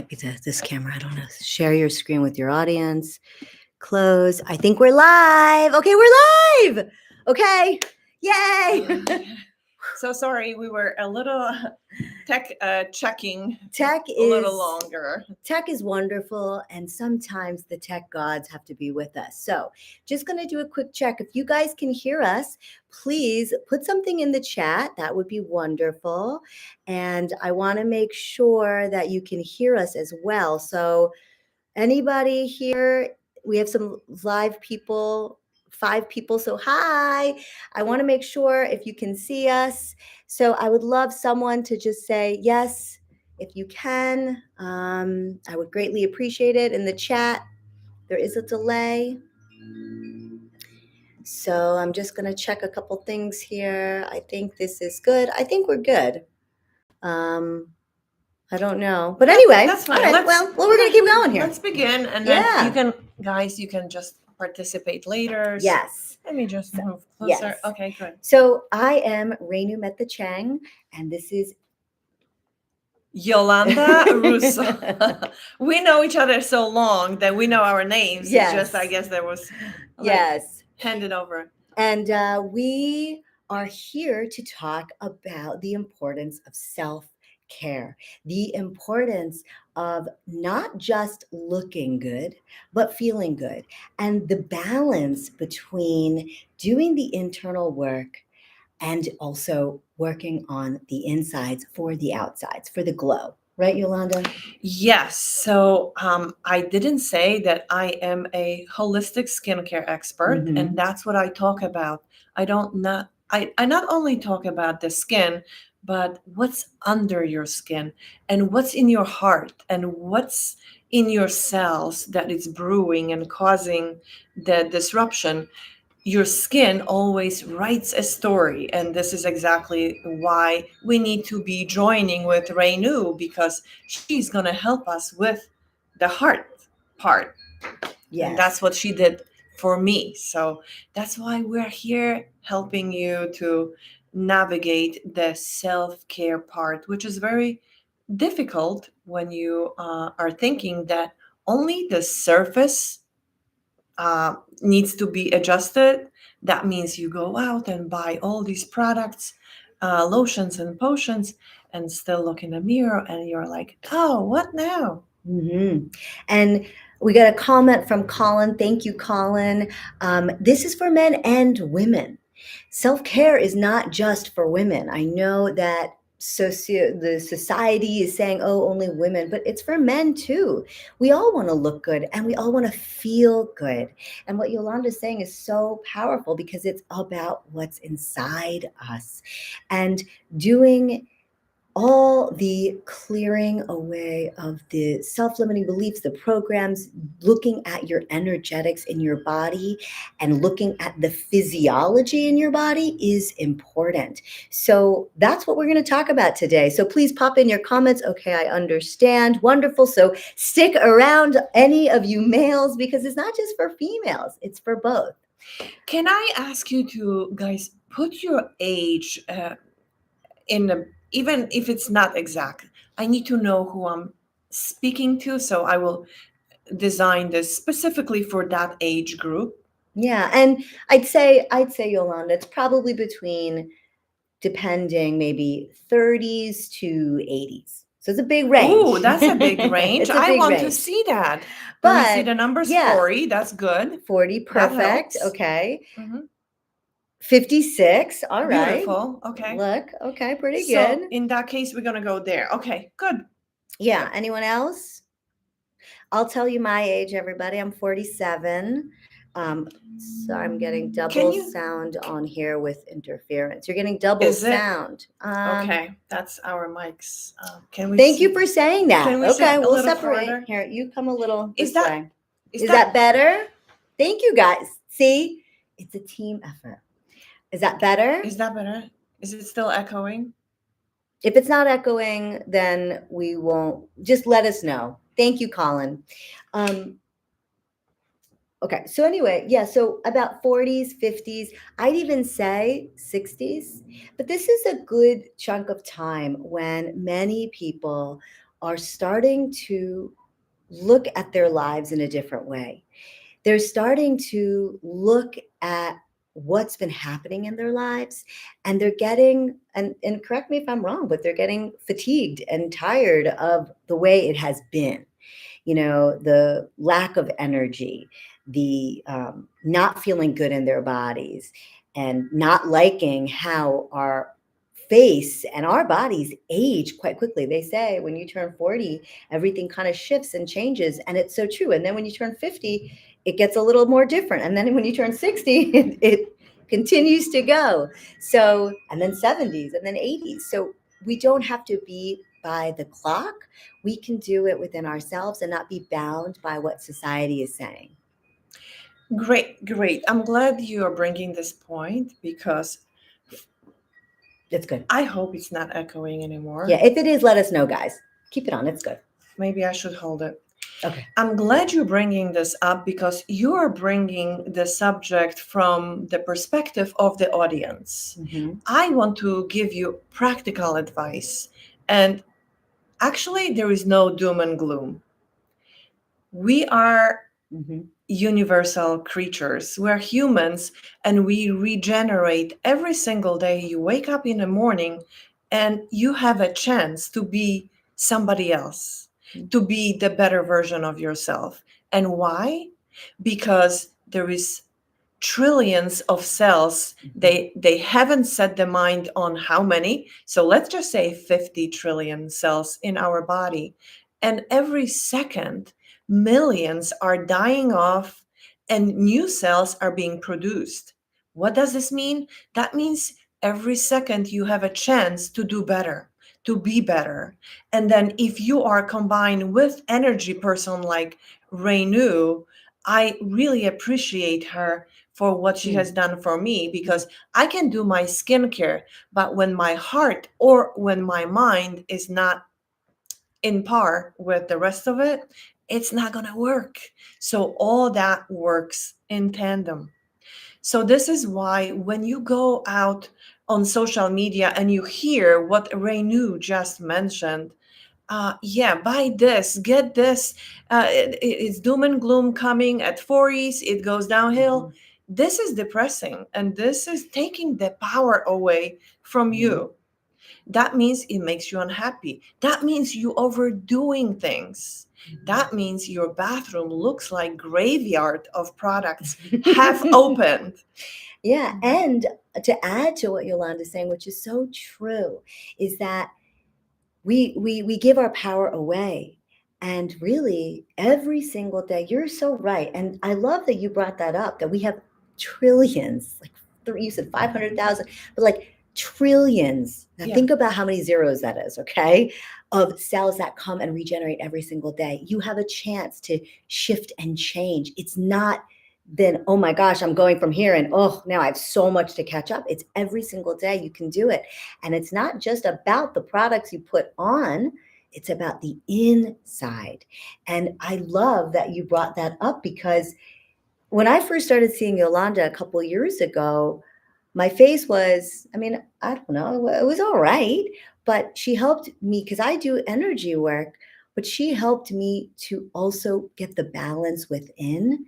might be this camera. I don't know. Share your screen with your audience. Close. I think we're live. Okay, we're live. Okay. Yay. So sorry, we were a little tech checking Tech a little longer. Tech is wonderful, and sometimes the tech gods have to be with us. So just going to do a quick check. If you guys can hear us, please put something in the chat. That would be wonderful. And I want to make sure that you can hear us as well. So anybody here, we have some live people, 5 people. So hi, I want to make sure if you can see us. So I would love someone to just say yes, if you can. I would greatly appreciate it in the chat. There is a delay. So I'm just going to check a couple things here. I think this is good. I think we're good. I don't know. But anyway, that's fine. All right. Well, we're going to keep going here. Let's begin. And then you can just participate later. Yes. Let me just move closer. Yes. Okay, good. So I am Renu Mehta Chang, and this is Yolanda Russo. We know each other so long that we know our names. Yes. It's just, I guess there was handed over. And we are here to talk about the importance of self-care, the importance of not just looking good, but feeling good, and the balance between doing the internal work and also working on the insides for the outsides, for the glow. Right, Yolanda? Yes. So I didn't say that I am a holistic skincare expert, and that's what I talk about. I not only talk about the skin, but what's under your skin and what's in your heart and what's in your cells that is brewing and causing the disruption. Your skin always writes a story, and this is exactly why we need to be joining with Renu, because she's going to help us with the heart part. Yes. And that's what she did for me. So that's why we're here helping you to navigate the self-care part, which is very difficult when you are thinking that only the surface needs to be adjusted. That means you go out and buy all these products, lotions and potions, and still look in the mirror and you're like, oh, what now? And we got a comment from Colin. Thank you, Colin. This is for men and women. Self-care is not just for women. I know that the society is saying, oh, only women, but it's for men too. We all want to look good and we all want to feel good. And what Yolanda's saying is so powerful because it's about what's inside us and doing all the clearing away of the self-limiting beliefs, the programs, looking at your energetics in your body and looking at the physiology in your body is important. So that's what we're going to talk about today. So please pop in your comments. Okay, I understand. Wonderful. So stick around, any of you males, because it's not just for females, it's for both. Can I ask you to, guys, put your age even if it's not exact, I need to know who I'm speaking to, so I will design this specifically for that age group. Yeah, and I'd say Yolanda, it's probably between, depending, maybe 30s to 80s. So it's a big range. Oh, that's a big range. I want to see that. But let me see the numbers. 40, that's good. 40, perfect. Okay. 56. All right. Beautiful. Okay. Look, okay, pretty So good. in that case, we're going to go there. Okay, good. Yeah. Anyone else? I'll tell you my age, everybody. I'm 47. So I'm getting double sound on here with interference. You're getting double sound. Okay, that's our mics. Can we? Thank you for saying that. Okay, we'll separate. Further? Here, you come a little this is that, way. Is that better? Thank you, guys. See, it's a team effort. Is that better? Is that better? Is it still echoing? If it's not echoing, then we won't. Just let us know. Thank you, Colin. Okay, so anyway, yeah, so about 40s, 50s, I'd even say 60s. But this is a good chunk of time when many people are starting to look at their lives in a different way. They're starting to look at what's been happening in their lives, and they're getting, and correct me if I'm wrong, but they're getting fatigued and tired of the way it has been. The lack of energy, the not feeling good in their bodies, and not liking how our face and our bodies age quite quickly. They say when you turn 40, everything kind of shifts and changes, and it's so true. And then when you turn 50, it gets a little more different. And then when you turn 60, it continues to go. So, and then 70s and then 80s. So we don't have to be by the clock. We can do it within ourselves and not be bound by what society is saying. Great, great. I'm glad you are bringing this point because It's good. I hope it's not echoing anymore. Yeah, if it is, let us know, guys. Keep it on. It's good. Maybe I should hold it. Okay. I'm glad you're bringing this up because you are bringing the subject from the perspective of the audience. Mm-hmm. I want to give you practical advice. And actually, there is no doom and gloom. We are Mm-hmm. universal creatures. We're humans and we regenerate every single day. You wake up in the morning and you have a chance to be somebody else, to be the better version of yourself. And why? Because there is trillions of cells. They haven't set the mind on how many, so let's just say 50 trillion cells in our body, and every second millions are dying off and new cells are being produced. What does this mean? That means every second you have a chance to do better, to be better. And then if you are combined with energy person like Renew, I really appreciate her for what she has done for me, because I can do my skincare, but when my heart or when my mind is not in par with the rest of it, it's not going to work. So all that works in tandem. So this is why when you go out on social media and you hear what Renew just mentioned, yeah, buy this, get this. It's doom and gloom coming at 40s, it goes downhill. Mm-hmm. This is depressing and this is taking the power away from Mm-hmm. you. That means it makes you unhappy. That means you overdoing things. That means your bathroom looks like graveyard of products half opened. Yeah, and to add to what Yolanda's saying, which is so true, is that we give our power away. And really, every single day, you're so right. And I love that you brought that up, that we have trillions, like you said 500,000, but like trillions. Now Yeah. think about how many zeros that is, okay? Of cells that come and regenerate every single day. You have a chance to shift and change. It's not then, oh my gosh, I'm going from here and oh, now I have so much to catch up. It's every single day you can do it. And it's not just about the products you put on, it's about the inside. And I love that you brought that up, because when I first started seeing Yolanda a couple of years ago, my face was, I mean, I don't know, it was all right. But she helped me because I do energy work, but she helped me to also get the balance within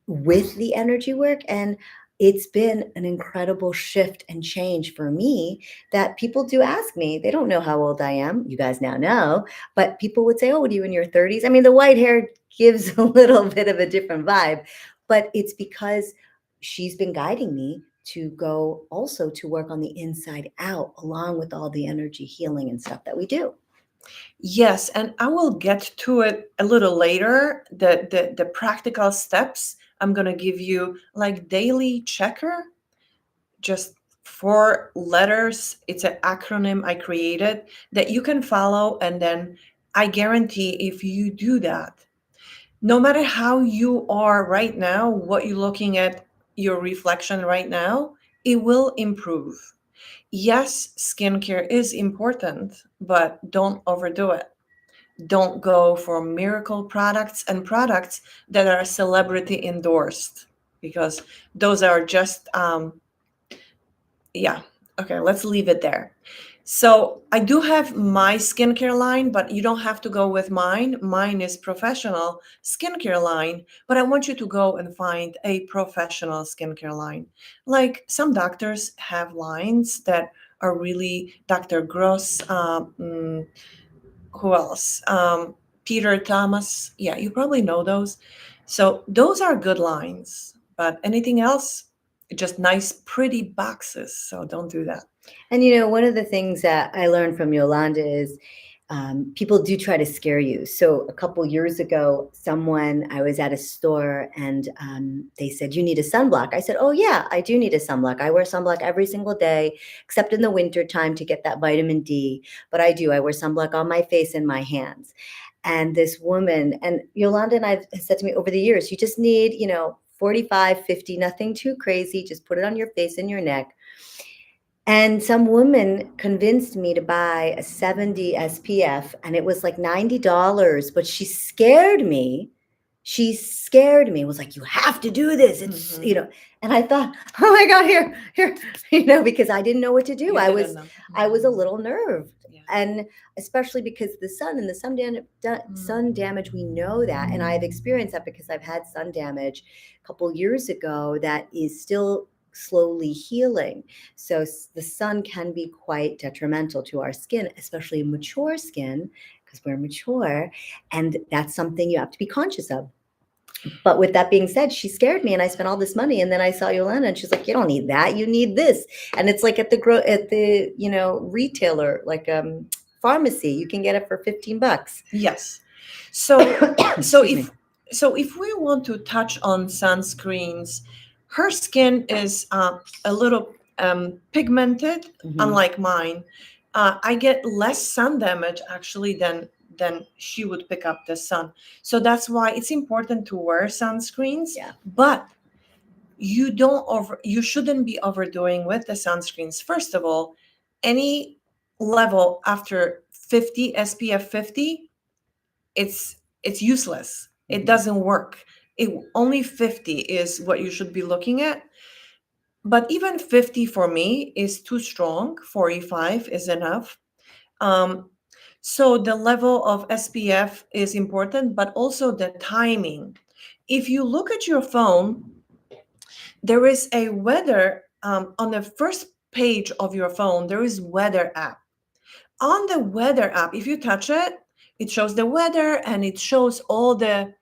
with the energy work. And it's been an incredible shift and change for me, that people do ask me. They don't know how old I am. You guys now know, but people would say, oh, what are you in your 30s? I mean, the white hair gives a little bit of a different vibe, but it's because she's been guiding me to go also to work on the inside out, along with all the energy healing and stuff that we do. Yes, and I will get to it a little later. The practical steps I'm gonna give you, like daily checker, just 4 letters. It's an acronym I created that you can follow, and then I guarantee if you do that, no matter how you are right now, what you're looking at, your reflection right now, it will improve. Yes, skincare is important, but don't overdo it. Don't go for miracle products and products that are celebrity endorsed, because those are just yeah, okay, let's leave it there. So I do have my skincare line, but you don't have to go with mine. Mine is professional skincare line, but I want you to go and find a professional skincare line. Like some doctors have lines that are really Dr. Gross. Who else? Peter Thomas. Yeah, you probably know those. So those are good lines, but anything else, just nice, pretty boxes. So don't do that. And one of the things that I learned from Yolanda is people do try to scare you. So a couple years ago, I was at a store and they said, "You need a sunblock." I said, "Oh, yeah, I do need a sunblock. I wear sunblock every single day, except in the winter time to get that vitamin D. But I do. I wear sunblock on my face and my hands." And this woman, and Yolanda and I have said to me over the years, you just need, 45, 50, nothing too crazy. Just put it on your face and your neck. And some woman convinced me to buy a 70 SPF, and it was like $90, but she scared me. She scared me. It was like, "You have to do this." It's, and I thought, "Oh my God, here," because I didn't know what to do. You I didn't was, know. I was a little nerved. Yeah. And especially because the sun and the sun damage, we know that. And I've experienced that because I've had sun damage a couple years ago that is still slowly healing. So the sun can be quite detrimental to our skin, especially mature skin, because we're mature. And that's something you have to be conscious of. But with that being said, she scared me and I spent all this money. And then I saw Yolanda and she's like, "You don't need that. You need this." And it's like at the retailer, like pharmacy, you can get it for $15. Yes. So so Excuse me. if we want to touch on sunscreens, her skin is a little pigmented, Mhm. unlike mine. I get less sun damage actually than she would pick up the sun. So that's why it's important to wear sunscreens. Yeah. But you shouldn't be overdoing with the sunscreens. First of all, any level after 50 SPF 50, it's useless. It Mhm. doesn't work. Only 50 is what you should be looking at. But even 50 for me is too strong. 45 is enough. Um, so the level of SPF is important, but also the timing. If you look at your phone, there is a weather on the first page of your phone. There is weather app. On the weather app, if you touch it, it shows the weather and it shows all the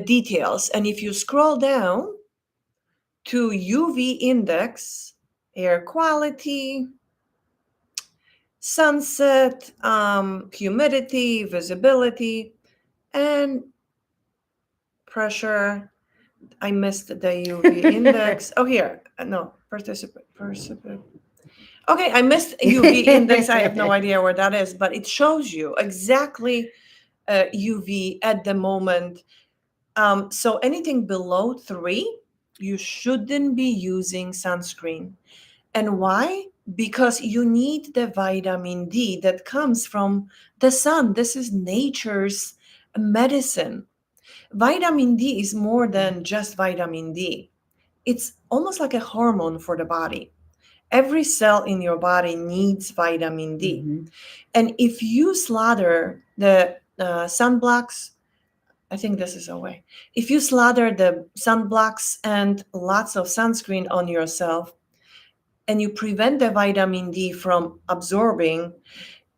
details. And if you scroll down to UV index, air quality, sunset, humidity, visibility, and pressure. I missed the UV index. Oh, here. No, participant. Okay, I missed UV index. I have no idea where that is, but it shows you exactly UV at the moment. So anything below 3, you shouldn't be using sunscreen. And why? Because you need the vitamin D that comes from the sun. This is nature's medicine. Vitamin D is more than just vitamin D. It's almost like a hormone for the body. Every cell in your body needs vitamin D. Mhm. And if you slather the sunblocks, I think this is a way. If you slather the sunblocks and lots of sunscreen on yourself, and you prevent the vitamin D from absorbing,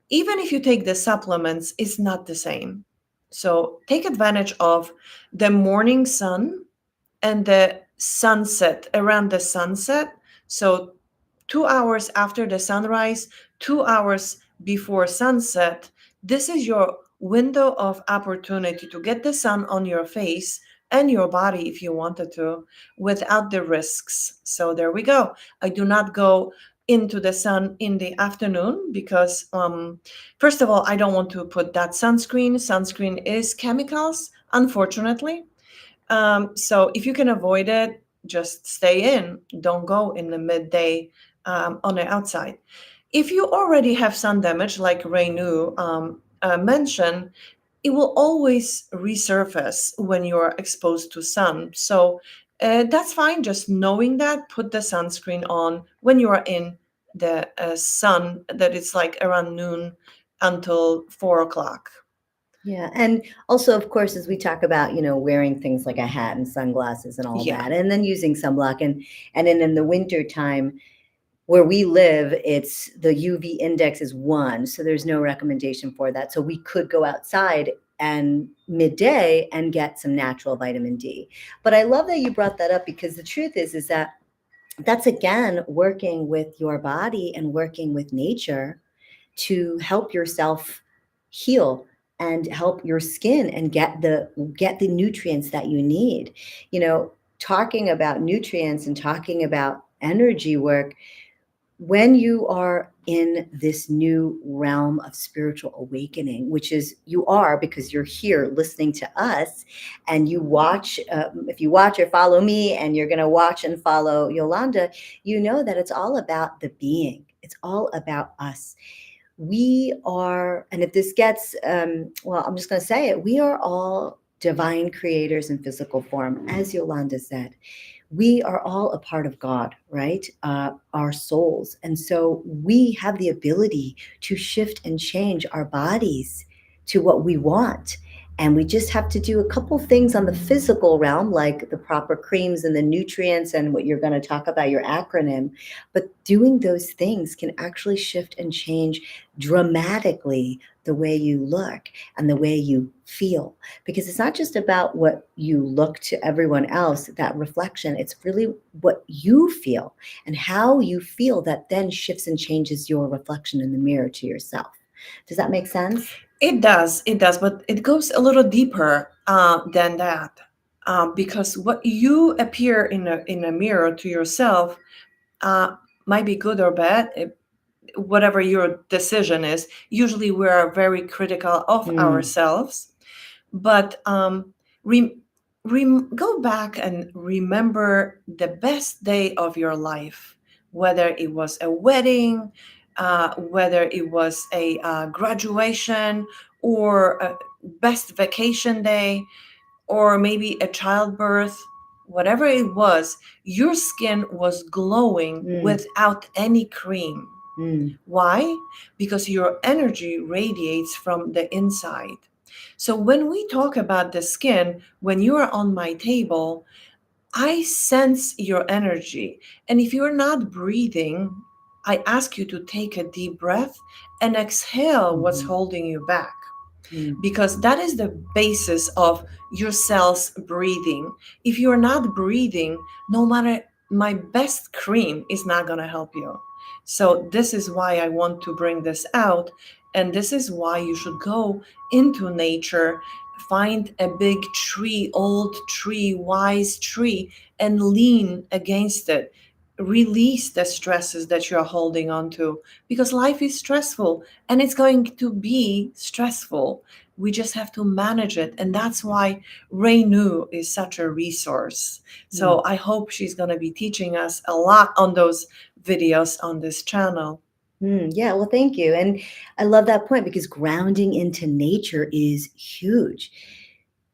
even if you take the supplements, it's not the same. So take advantage of the morning sun and the sunset, around the sunset. So 2 hours after the sunrise, 2 hours before sunset, this is your window of opportunity to get the sun on your face and your body if you wanted to without the risks. So there we go. I do not go into the sun in the afternoon because first of all, I don't want to put that sunscreen. Sunscreen is chemicals, unfortunately. So if you can avoid it, just stay in. Don't go in the midday on the outside. If you already have sun damage, like Reinu mentioned, it will always resurface when you're exposed to sun. So that's fine. Just knowing that, put the sunscreen on when you are in the sun, that it's like around noon until 4 o'clock. Yeah, and also, of course, as we talk about, wearing things like a hat and sunglasses and all Yeah. that, and then using sunblock, and then in the winter time where we live, it's the UV index is 1, so there's no recommendation for that. So we could go outside and midday and get some natural vitamin D. But I love that you brought that up, because the truth is that that's again working with your body and working with nature to help yourself heal and help your skin and get the nutrients that you need. You know, talking about nutrients and talking about energy work, when you are in this new realm of spiritual awakening, which is you are because you're here listening to us, and you watch, if you watch or follow me, and you're going to watch and follow Yolanda, you know that it's all about the being. It's all about us. We are, and if this gets, well, I'm just going to say it, we are all divine creators in physical form, as Yolanda said. We are all a part of God, right? Our souls. And so we have the ability to shift and change our bodies to what we want. And we just have to do a couple things on the physical realm, like the proper creams and the nutrients and what you're going to talk about, your acronym. But doing those things can actually shift and change dramatically the way you look and the way you feel, because it's not just about what you look to everyone else, that reflection. It's really what you feel and how you feel that then shifts and changes your reflection in the mirror to yourself. Does that make sense? It does, but it goes a little deeper than that, because what you appear in a mirror to yourself uh, might be good or bad, whatever your decision is. Usually, we are very critical of Mm, ourselves, but re- go back and remember the best day of your life, whether it was a wedding, whether it was a graduation, or a best vacation day, or maybe a childbirth. Whatever it was, your skin was glowing mm, without any cream. mm, Why? Because your energy radiates from the inside. So when we talk about the skin, when you are on my table, I sense your energy. And if you're not breathing, I ask you to take a deep breath and exhale what's mhm, holding you back, mm, because that is the basis of your cells breathing. If you're not breathing, no matter my best cream is not going to help you. So this is why I want to bring this out, and this is why you should go into nature, find a big tree, old tree, wise tree, and lean against it. Release the stresses that you're holding on to, because life is stressful and it's going to be stressful. We just have to manage it. And that's why Reinu is such a resource. mm, So I hope she's going to be teaching us a lot on those videos on this channel. yeah, well, thank you. And I love that point, because grounding into nature is huge.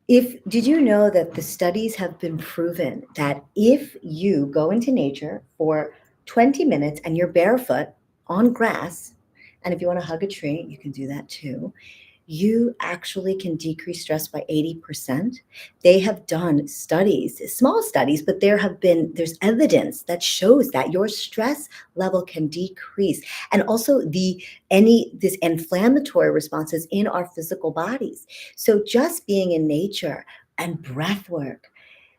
If did you know that the studies have been proven that if you go into nature for 20 minutes and you're barefoot on grass, and if you want to hug a tree, you can do that too, you actually can decrease stress by 80%. They have done studies, small studies, but there's evidence that shows that your stress level can decrease. And also this inflammatory responses in our physical bodies. So just being in nature and breath work,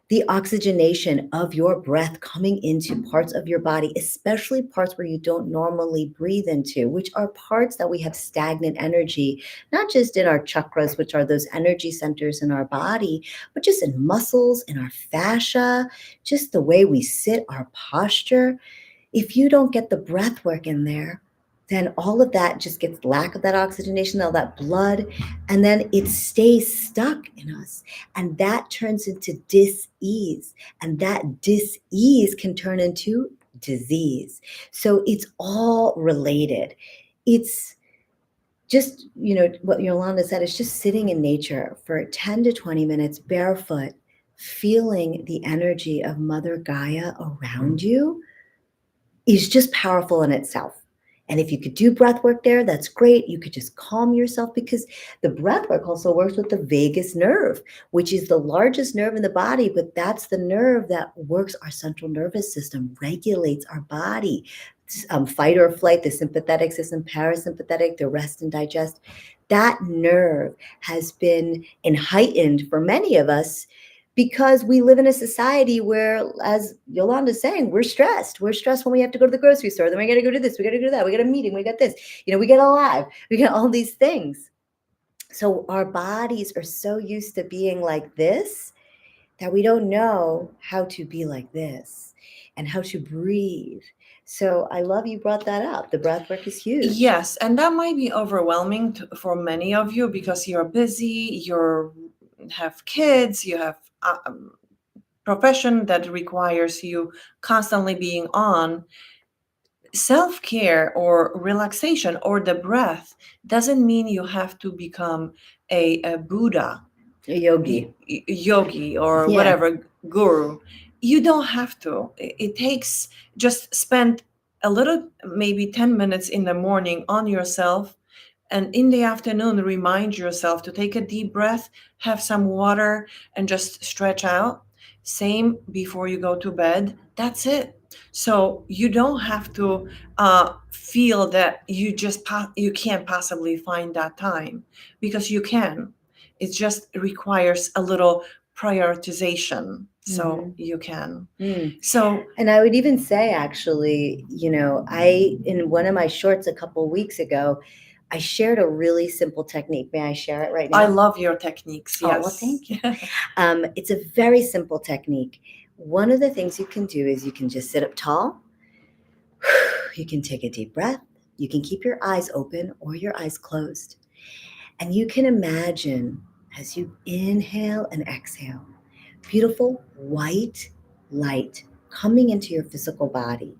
the oxygenation of your breath coming into parts of your body, especially parts where you don't normally breathe into, which are parts that we have stagnant energy, not just in our chakras, which are those energy centers in our body, but just in muscles, in our fascia, just the way we sit, our posture. If you don't get the breath work in there, then all of that just gets lack of that oxygenation, all that blood, and then it stays stuck in us. And that turns into dis-ease. And that dis-ease can turn into disease. So it's all related. It's just, what Yolanda said, is just sitting in nature for 10 to 20 minutes barefoot, feeling the energy of Mother Gaia around you is just powerful in itself. And if you could do breath work there, that's great. You could just calm yourself because the breath work also works with the vagus nerve, which is the largest nerve in the body, but that's the nerve that works our central nervous system, regulates our body. Fight or flight, the sympathetic system, parasympathetic, the rest and digest. That nerve has been heightened for many of us because we live in a society where, as Yolanda's saying, we're stressed. We're stressed when we have to go to the grocery store. Then we got to go to this. We got to go to that. We got a meeting. We got this. We get alive. We got all these things. So our bodies are so used to being like this that we don't know how to be like this and how to breathe. So I love you brought that up. The breath work is huge. Yes, and that might be overwhelming for many of you because you're busy, you have kids, you have a profession that requires you constantly being on. Self-care or relaxation or the breath doesn't mean you have to become a Buddha, A yogi. yogi, or Yeah. whatever, guru. You don't have to. It takes just spend a little, maybe 10 minutes in the morning on yourself, and in the afternoon remind yourself to take a deep breath, have some water, and just stretch out. Same before you go to bed. That's it. So you don't have to feel that you can't possibly find that time, because you can. It just requires a little prioritization, so Mhm. you can. Mm. So And I would even say, actually, I, in one of my shorts a couple weeks ago, I shared a really simple technique. May I share it right I now? love your techniques. Oh, well, Yes. thank you. It's a very simple technique. One of the things you can do is you can just sit up tall. You can take a deep breath. You can keep your eyes open or your eyes closed. And you can imagine, as you inhale and exhale, beautiful white light coming into your physical body.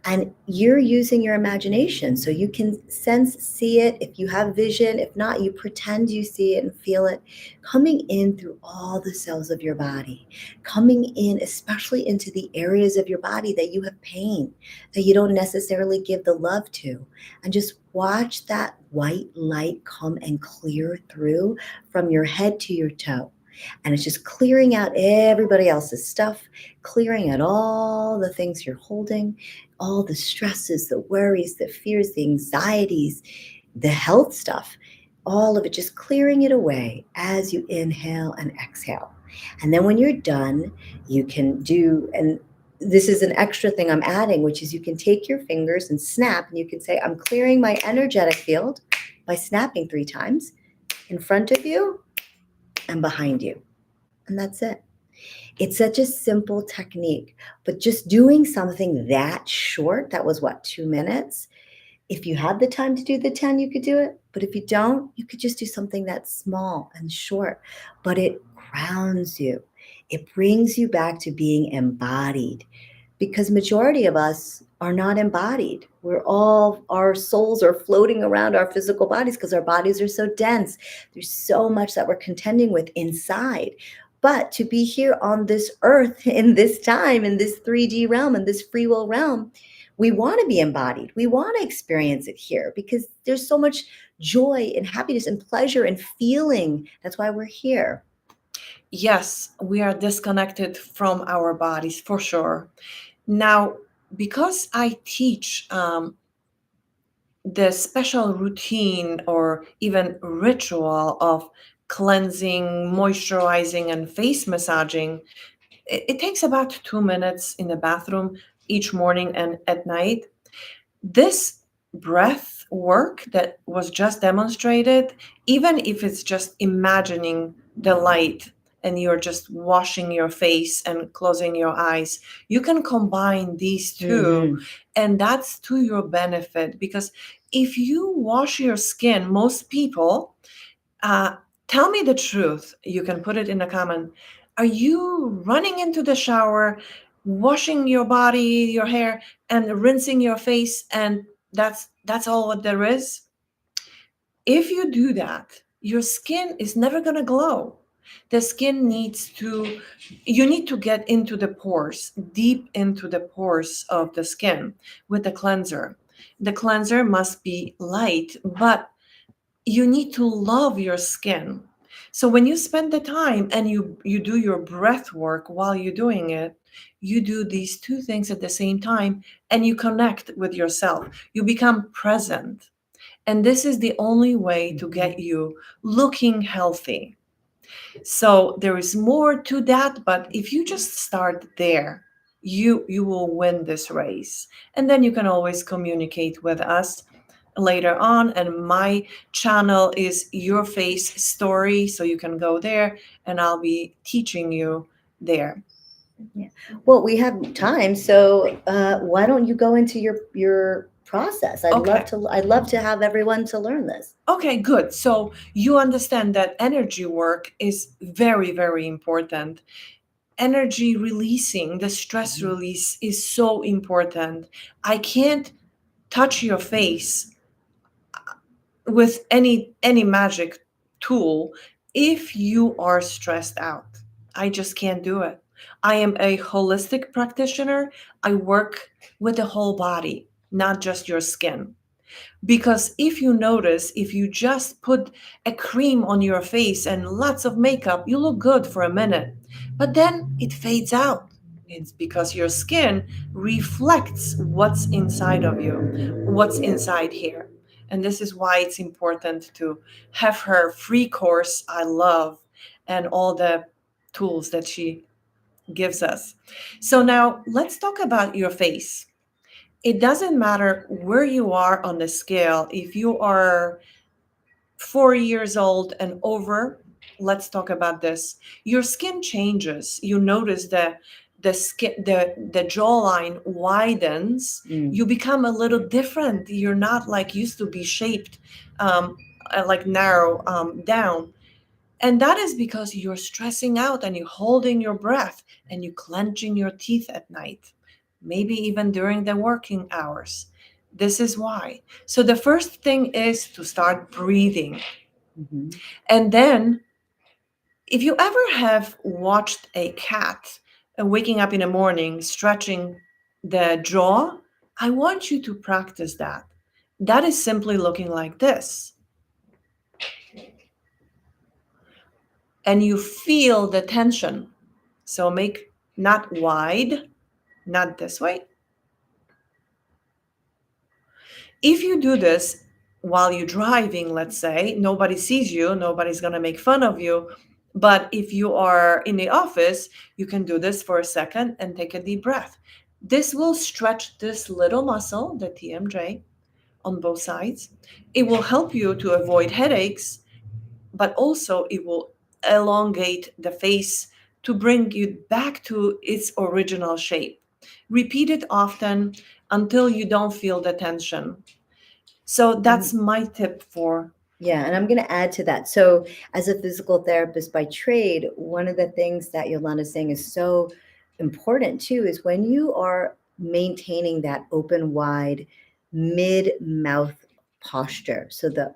And you're using your imagination. So you can sense, see it. If you have vision, if not, you pretend you see it and feel it coming in through all the cells of your body, coming in, especially into the areas of your body that you have pain, that you don't necessarily give the love to. And just watch that white light come and clear through from your head to your toe. And it's just clearing out everybody else's stuff, clearing out all the things you're holding, all the stresses, the worries, the fears, the anxieties, the health stuff, all of it, just clearing it away as you inhale and exhale. And then when you're done, you can do, and this is an extra thing I'm adding, which is you can take your fingers and snap, and you can say, I'm clearing my energetic field by snapping 3 times in front of you and behind you. And that's it. It's such a simple technique, but just doing something that short, that was what, 2 minutes? If you had the time to do the 10, you could do it. But if you don't, you could just do something that's small and short, but it grounds you. It brings you back to being embodied, because majority of us are not embodied. Our souls are floating around our physical bodies because our bodies are so dense. There's so much that we're contending with inside. But to be here on this earth in this time, in this 3D realm, in this free will realm, we want to be embodied. We want to experience it here because there's so much joy and happiness and pleasure and feeling. That's why we're here. yes, we are disconnected from our bodies for sure. Now, because I teach the special routine or even ritual of cleansing, moisturizing, and face massaging, it takes about 2 minutes in the bathroom each morning and at night. This breath work that was just demonstrated, even if it's just imagining the light and you're just washing your face and closing your eyes, you can combine these two, Mm-hmm. and that's to your benefit. Because if you wash your skin, most people, uh, tell me the truth. You can put it in a comment. Are you running into the shower, washing your body, your hair, and rinsing your face, and that's all what there is? If you do that, your skin is never gonna glow. The skin needs to, you need to get into the pores, deep into the pores of the skin with the cleanser. The cleanser must be light, but you need to love your skin. So when you spend the time and you do your breath work while you're doing it, you do these two things at the same time and you connect with yourself. You become present. And this is the only way to get you looking healthy. So there is more to that, but if you just start there, you will win this race. And then you can always communicate with us later on. And my channel is Your Face Story, so you can go there and I'll be teaching you there. Yeah. Well, we have time, so why don't you go into your process? Okay. I'd love to have everyone to learn this. Okay, good. So you understand that energy work is very, very important. Energy releasing, the stress release is so important. I can't touch your face with any magic tool if you are stressed out. I just can't do it. I am a holistic practitioner. I work with the whole body, not just your skin. Because if you notice, if you just put a cream on your face and lots of makeup, you look good for a minute, but then it fades out. It's because your skin reflects what's inside of you, what's inside here. And this is why it's important to have her free course, I love, and all the tools that she gives us. So now let's talk about your face. It doesn't matter where you are on the scale. If you are 4 years old and over, let's talk about this. Your skin changes. You notice the skin, the jawline widens. You become a little different. You're not like used to be shaped, um, like narrow down. And that is because you're stressing out and you're holding your breath and you're clenching your teeth at night, maybe even during the working hours. This is why. So the first thing is to start breathing. And then, if you ever have watched a cat waking up in the morning, stretching the jaw, I want you to practice that. That is simply looking like this. And you feel the tension. So make not wide, not this way. If you do this while you're driving, let's say, nobody sees you, nobody's going to make fun of you. But if you are in the office, you can do this for a second and take a deep breath. This will stretch this little muscle, the TMJ, on both sides. It will help you to avoid headaches, but also it will elongate the face to bring you back to its original shape. Repeat it often until you don't feel the tension. So that's my tip for. Yeah, and I'm going to add to that. So, as a physical therapist by trade, one of the things that Yolanda's saying is so important too is when you are maintaining that open, wide, mid mouth posture. So, the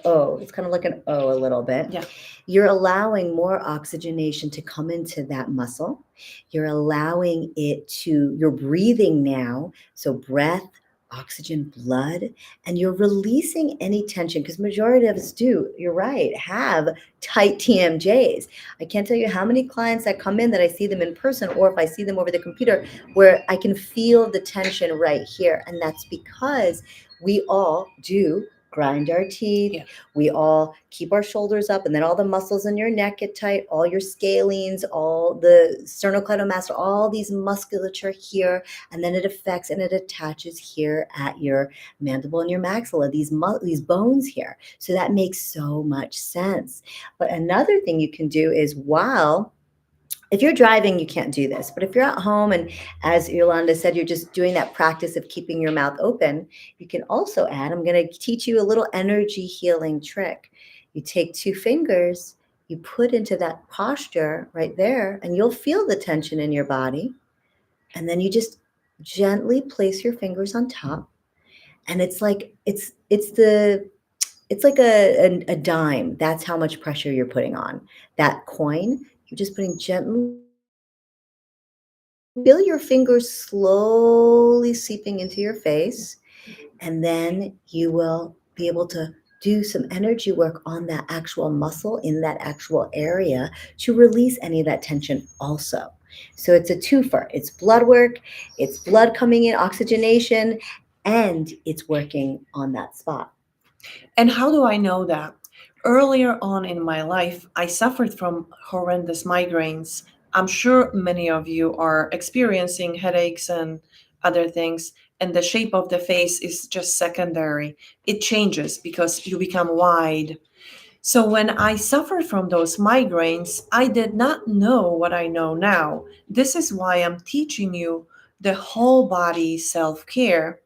O, it's kind of like an O a little bit. Yeah. You're allowing more oxygenation to come into that muscle. You're allowing you're breathing now. So, breath, oxygen, blood, and you're releasing any tension because majority of us do, you're right, have tight TMJs. I can't tell you how many clients that come in that I see them in person or if I see them over the computer where I can feel the tension right here. And that's because we all do grind our teeth. Yeah. We all keep our shoulders up, and then all the muscles in your neck get tight, all your scalenes, all the sternocleidomastoid, all these musculature here, and then it affects and it attaches here at your mandible and your maxilla, these bones here. So that makes so much sense. But another thing you can do is if you're driving, you can't do this. But if you're at home and as Yolanda said, you're just doing that practice of keeping your mouth open, you can also add, I'm going to teach you a little energy healing trick. You take 2 fingers, you put into that posture right there, and you'll feel the tension in your body. And then you just gently place your fingers on top. And it's like, it's It's like a dime. That's how much pressure you're putting on. That coin, you're just putting gently feel your fingers slowly seeping into your face, and then you will be able to do some energy work on that actual muscle in that actual area to release any of that tension also. So it's a twofer. It's blood work, it's blood coming in, oxygenation, and it's working on that spot. And how do I know that? Earlier on in my life, I suffered from horrendous migraines. I'm sure many of you are experiencing headaches and other things, and the shape of the face is just secondary. It changes because you become wide. So when I suffered from those migraines, I did not know what I know now. This is why I'm teaching you the whole body self care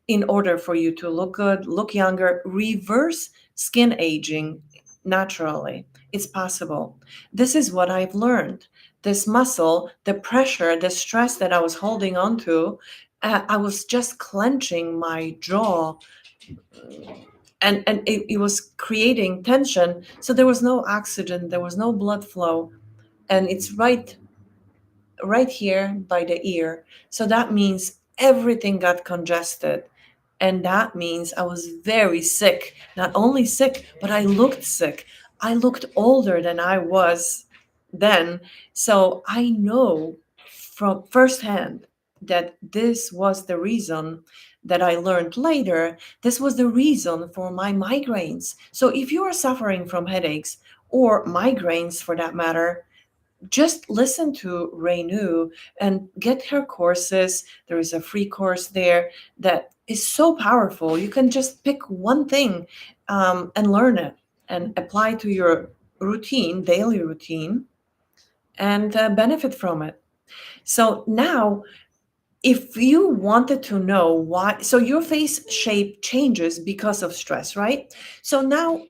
in order for you to look good, look younger, reverse skin aging naturally. It's possible. This is what I've learned. This muscle, the pressure, the stress that I was holding on to, I was just clenching my jaw, and it was creating tension, so there was no oxygen, there was no blood flow, and it's right here by the ear. So that means everything got congested. And that means I was very sick. Not only sick, but I looked sick. I looked older than I was then. So I know from firsthand that this was the reason that I learned later. This was the reason for my migraines. So if you are suffering from headaches or migraines for that matter, just listen to Renew and get her courses. There is a free course there that is so powerful. You can just pick one thing and learn it and apply to your routine, daily routine, and benefit from it. So now, if you wanted to know why, so your face shape changes because of stress, right? So now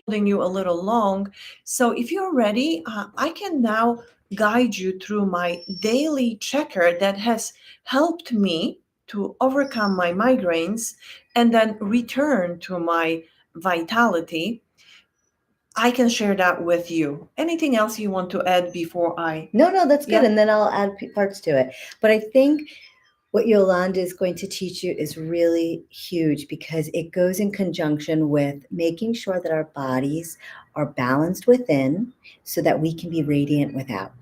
holding you a little long. So if you're ready, I can now guide you through my daily checker that has helped me to overcome my migraines and then return to my vitality. I can share that with you. Anything else you want to add before I? No, no, that's good. Yeah. And then I'll add parts to it. But I think what Yolanda is going to teach you is really huge because it goes in conjunction with making sure that our bodies are balanced within so that we can be radiant without.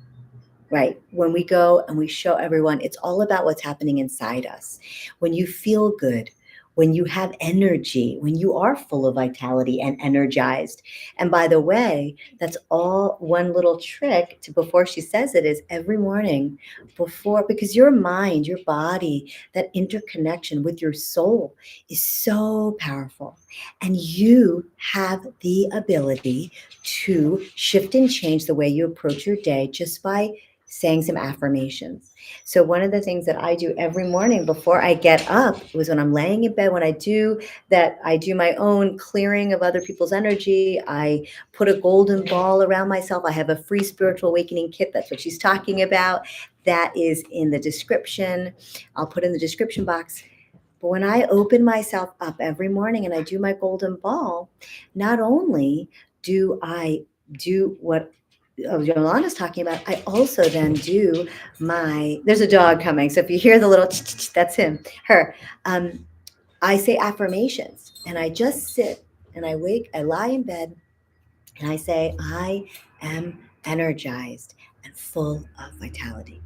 Right. When we go and we show everyone, it's all about what's happening inside us. When you feel good, when you have energy, when you are full of vitality and energized. And by the way, that's all one little trick to before she says it is every morning before, because your mind, your body, that interconnection with your soul is so powerful. And you have the ability to shift and change the way you approach your day just by saying some affirmations. So one of the things that I do every morning before I get up was when I'm laying in bed, when I do that, I do my own clearing of other people's energy. I put a golden ball around myself. I have a free spiritual awakening kit. That's what she's talking about. That is in the description. I'll put in the description box. But when I open myself up every morning and I do my golden ball, not only do I do what Yolanda's talking about, I also then do there's a dog coming. So if you hear the little, that's him, her. Um, I say affirmations and I just sit and I lie in bed and I say, I am energized and full of vitality.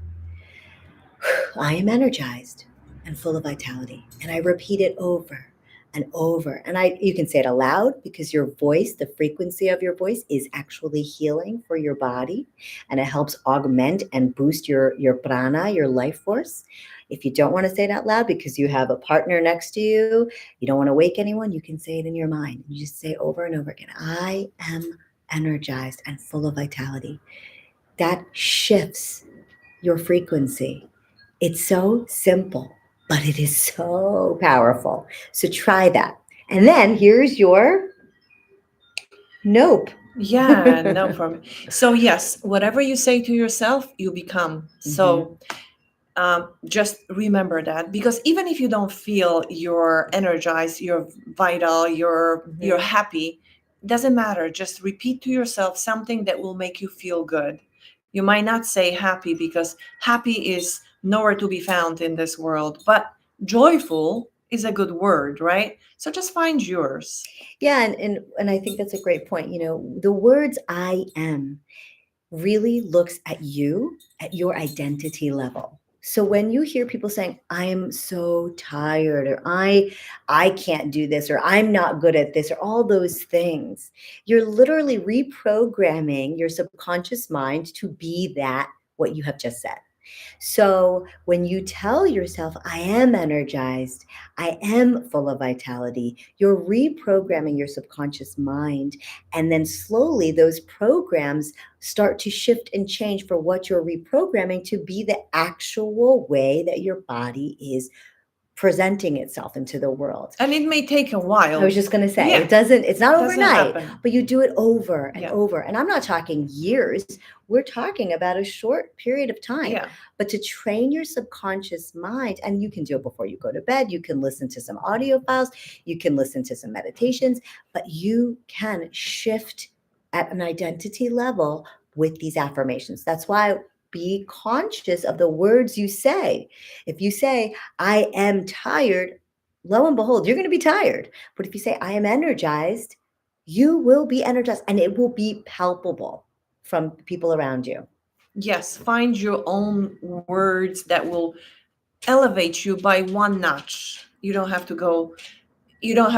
I am energized and full of vitality. And I repeat it over and over. And you can say it aloud because your voice, the frequency of your voice is actually healing for your body and it helps augment and boost your prana, your life force. If you don't want to say it out loud because you have a partner next to you, you don't want to wake anyone, you can say it in your mind. You just say over and over again, I am energized and full of vitality. That shifts your frequency. It's so simple, but it is so powerful. So try that. And then here's your nope. Yeah, no problem. So yes, whatever you say to yourself, you become. Mhm. So Just remember that, because even if you don't feel you're energized, you're vital, you're Mhm. happy, doesn't matter. Just repeat to yourself something that will make you feel good. You might not say happy, because happy is nowhere to be found in this world, but joyful is a good word, right? So just find yours. Yeah, and I think that's a great point. The words "I am" really looks at you at your identity level. So when you hear people saying, "I am so tired," or I can't do this," or "I'm not good at this," or all those things, you're literally reprogramming your subconscious mind to be that what you have just said. So when you tell yourself, "I am energized, I am full of vitality," you're reprogramming your subconscious mind. And then slowly those programs start to shift and change for what you're reprogramming to be the actual way that your body is presenting itself into the world. And it may take a I was while. just going to say, Yeah, it's not doesn't overnight, happen. but you do it over and Yeah. over. And I'm not talking years, we're talking about a short period of time. Yeah. But to train your subconscious mind, and you can do it before you go to bed, you can listen to some audio files, you can listen to some meditations, but you can shift at an identity level with these affirmations. That's why be conscious of the words you say. If you say, "I am tired," lo and behold, you're going to be tired. But if you say, "I am energized," you will be energized and it will be palpable from people around you. Yes, find your own words that will elevate you by one notch. You don't have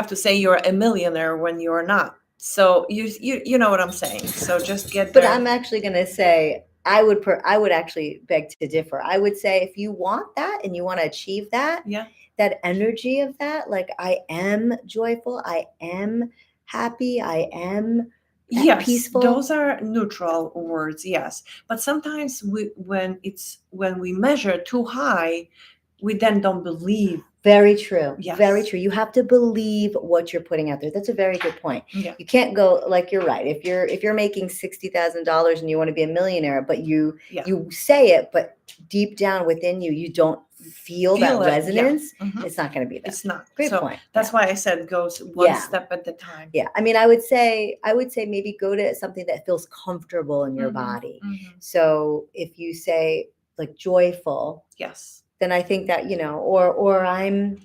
to say you're a millionaire when you're not. So you know what I'm saying. So just get But there. I'm actually going to say, I would actually beg to differ. I would say if you want that and you want to achieve that, Yeah. that energy of that, like I am joyful, I am happy, I am at Yes, peaceful. those are neutral words, yes. But sometimes when we measure too high, we then don't believe. Very true. Very Yes. true. You have to believe what you're putting out there. That's a very good point. Yeah. You can't go like you're right. If you're making $60,000 and you want to be a millionaire, but you Yeah. you say it, but deep down within you, you don't feel that Feel it. Yeah. resonance, Mhm. it's not going to be there. It's not. Great So point. Yeah. that's why I said goes one Yeah. step at a time. Yeah. I mean, I would say maybe go to something that feels comfortable in your Mhm. body. Mhm. So if you say like joyful, Yes. then I think that, or I'm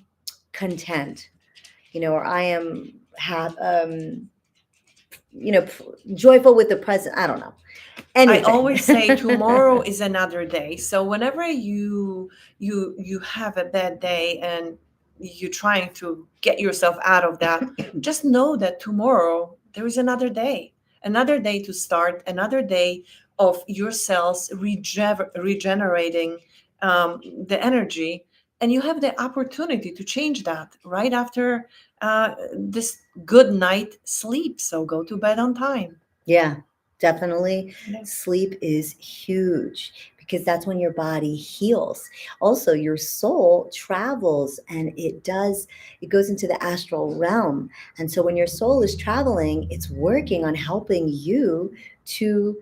content, or I am joyful with the present. I don't know I anything. always say tomorrow is another day. So whenever you have a bad day and you're trying to get yourself out of that, just know that tomorrow there is another day to start, another day of your cells regenerating the energy, and you have the opportunity to change that right after this good night sleep. So go to bed on time. Yeah, definitely. Yeah. Sleep is huge because that's when your body heals. Also, your soul travels and it goes into the astral realm. And so when your soul is traveling, it's working on helping you to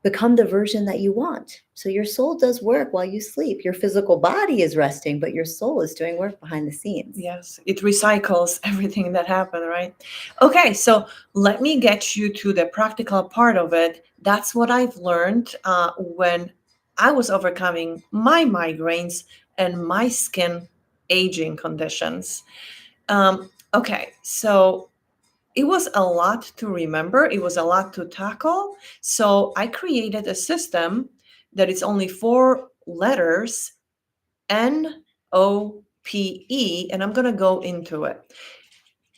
become the version that you want. So your soul does work while you sleep. Your physical body is resting, but your soul is doing work behind the scenes. Yes, it recycles everything that happened, right? Okay, so let me get you to the practical part of it. That's what I've learned when I was overcoming my migraines and my skin aging conditions. Okay, so it was a lot to remember, it was a lot to tackle. So I created a system that is only 4 letters: NOPE, and I'm going to go into it.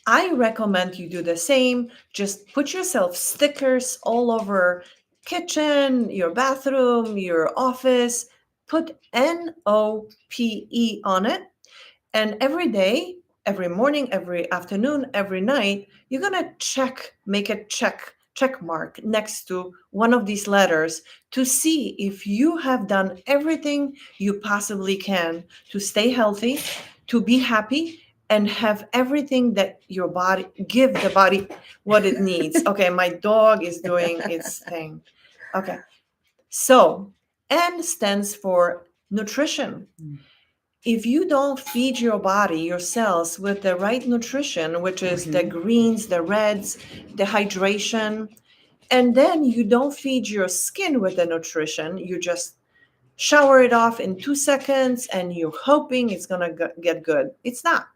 I recommend you do the same. Just put yourself stickers all over kitchen, your bathroom, your office. Put NOPE on it, and every day, every morning, every afternoon, every night, you're going to make a check mark next to one of these letters to see if you have done everything you possibly can to stay healthy, to be happy, and have everything that your body give the body what it needs. Okay, my dog is doing its thing. Okay. So, N stands for Nutrition. Mm. If you don't feed your body, your cells, with the right nutrition, which is the greens, the reds, the hydration, and then you don't feed your skin with the nutrition, you just shower it off in 2 seconds and you're hoping it's going to get good. It's not.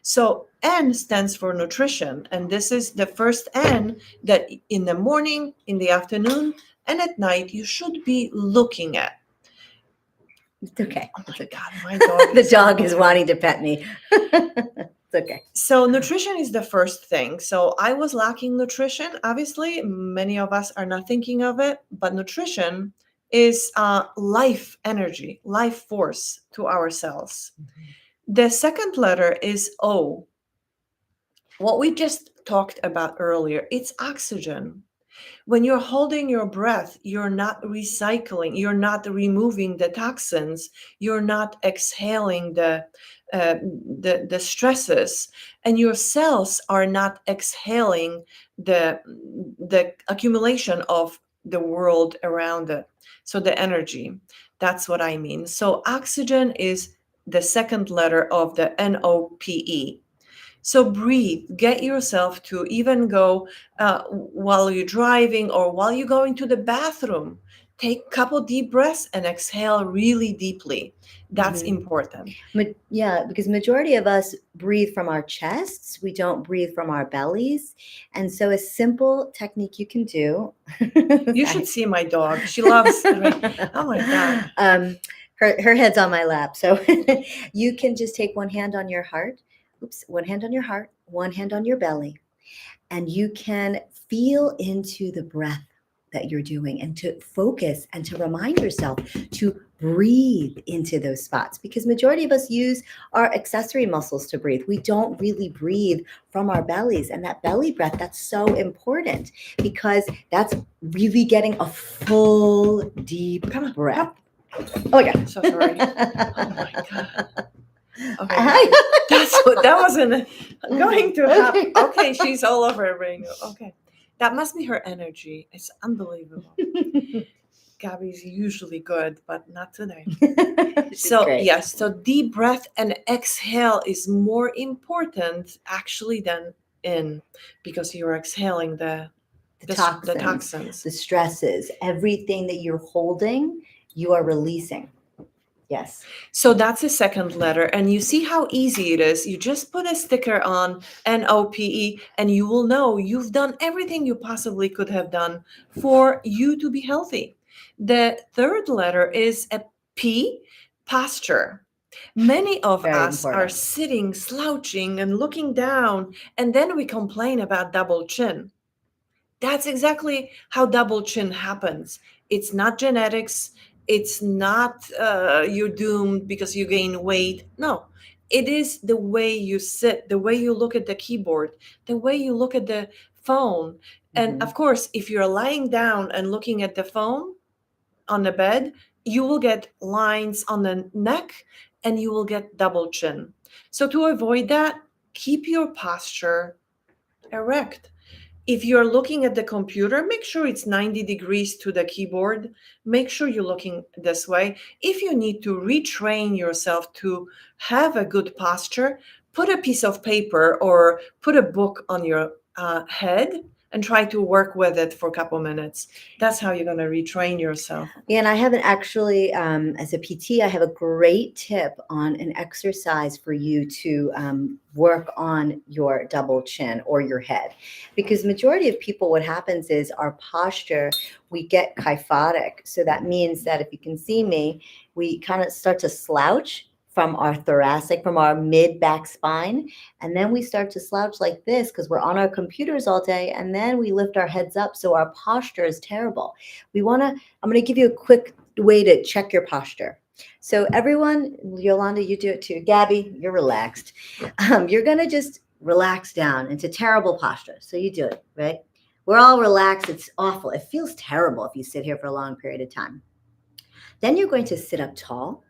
So N stands for nutrition. And this is the first N that in the morning, in the afternoon, and at night you should be looking at. It's okay. Oh It's my okay. God, my dog The is dog is over. wanting to pet me. It's okay. So nutrition is the first thing. So I was lacking nutrition. Obviously, many of us are not thinking of it, but nutrition is life energy, life force to our cells. The second letter is O. What we just talked about earlier, it's oxygen. When you're holding your breath, you're not recycling, you're not removing the toxins, you're not exhaling the stresses, and your cells are not exhaling the accumulation of the world around it. So the energy, that's what I mean. So oxygen is the second letter of the NOPE. So breathe, get yourself to even go while you're driving or while you're going to the bathroom. Take a couple deep breaths and exhale really deeply. That's important. Yeah, because majority of us breathe from our chests. We don't breathe from our bellies. And so a simple technique you can do. You should see my dog. She loves, oh my God. Her head's on my lap. So you can just take one hand on your heart. Oops, one hand on your heart, one hand on your belly. And you can feel into the breath that you're doing and to focus and to remind yourself to breathe into those spots, because majority of us use our accessory muscles to breathe. We don't really breathe from our bellies, and that belly breath, that's so important because that's really getting a full deep breath. Oh yeah. So sorry. Oh my God. Okay, that wasn't going to happen. Okay, she's all over Ringo. Okay, that must be her energy. It's unbelievable. Gabby's usually good, but not today. So great. yes, so deep breath and exhale is more important actually than in, because you're exhaling the toxins. The stresses, everything that you're holding, you are releasing. Yes. So that's the second letter. And you see how easy it is. You just put a sticker on NOPE and you will know you've done everything you possibly could have done for you to be healthy. The third letter is a P, posture. Many of Very us are important. sitting, slouching, and looking down, and then we complain about double chin. That's exactly how double chin happens. It's not genetics. It's not you're doomed because you gain weight. No, it is the way you sit, the way you look at the keyboard, the way you look at the phone. And of course, if you're lying down and looking at the phone on the bed, you will get lines on the neck and you will get double chin. So to avoid that, keep your posture erect. If you're looking at the computer, make sure it's 90 degrees to the keyboard. Make sure you're looking this way. If you need to retrain yourself to have a good posture, put a piece of paper or put a book on your head and try to work with it for a couple minutes. That's how you're going to retrain yourself. Yeah, and I haven't actually, as a PT, I have a great tip on an exercise for you to work on your double chin or your head. Because majority of people, what happens is our posture, we get kyphotic. So that means that if you can see me, we kind of start to slouch from our thoracic, from our mid back spine. And then we start to slouch like this because we're on our computers all day. And then we lift our heads up. So our posture is terrible. I'm going to give you a quick way to check your posture. So everyone, Yolanda, you do it too. Gabby, you're relaxed. You're going to just relax down into terrible posture. So you do it, right? We're all relaxed. It's awful. It feels terrible if you sit here for a long period of time. Then you're going to sit up tall.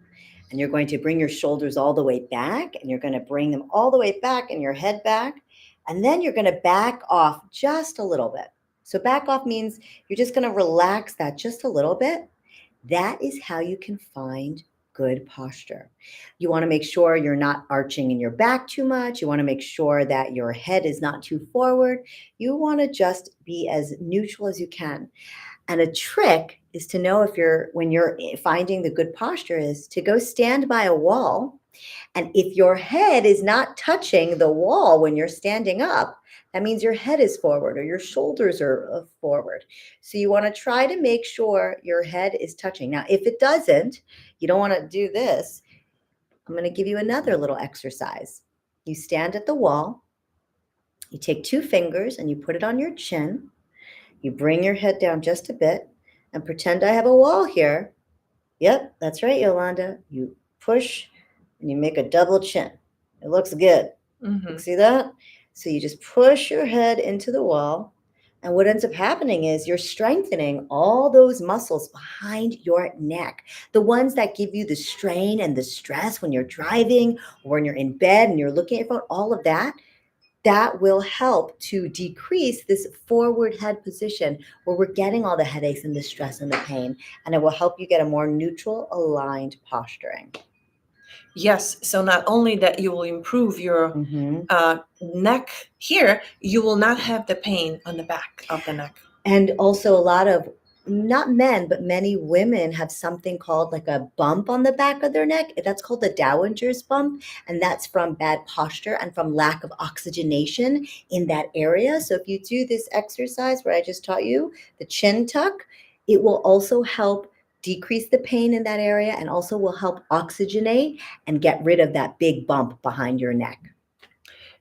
And you're going to bring your shoulders all the way back, and you're going to bring them all the way back and your head back. And then you're going to back off just a little bit. So back off means you're just going to relax that just a little bit. That is how you can find good posture. You want to make sure you're not arching in your back too much. You want to make sure that your head is not too forward. You want to just be as neutral as you can. And a trick is to know if you're when you're finding the good posture is to go stand by a wall, and if your head is not touching the wall when you're standing up, that means your head is forward or your shoulders are forward. So you want to try to make sure your head is touching. Now, if it doesn't, you don't want to do this. I'm going to give you another little exercise. You stand at the wall, you take two fingers and you put it on your chin. You bring your head down just a bit and pretend I have a wall here. Yep, that's right, Yolanda. You push and you make a double chin. It looks good. Mm-hmm. See that? So you just push your head into the wall. And what ends up happening is you're strengthening all those muscles behind your neck, the ones that give you the strain and the stress when you're driving or when you're in bed and you're looking at your phone, all of that. That will help to decrease this forward head position where we're getting all the headaches and the stress and the pain. And it will help you get a more neutral, aligned posturing. Yes, so not only that you will improve your Mm-hmm. neck here, you will not have the pain on the back of the neck. And also, a lot of not men, but many women have something called like a bump on the back of their neck. That's called the Dowager's bump. And that's from bad posture and from lack of oxygenation in that area. So, if you do this exercise where I just taught you, the chin tuck, it will also help decrease the pain in that area and also will help oxygenate and get rid of that big bump behind your neck.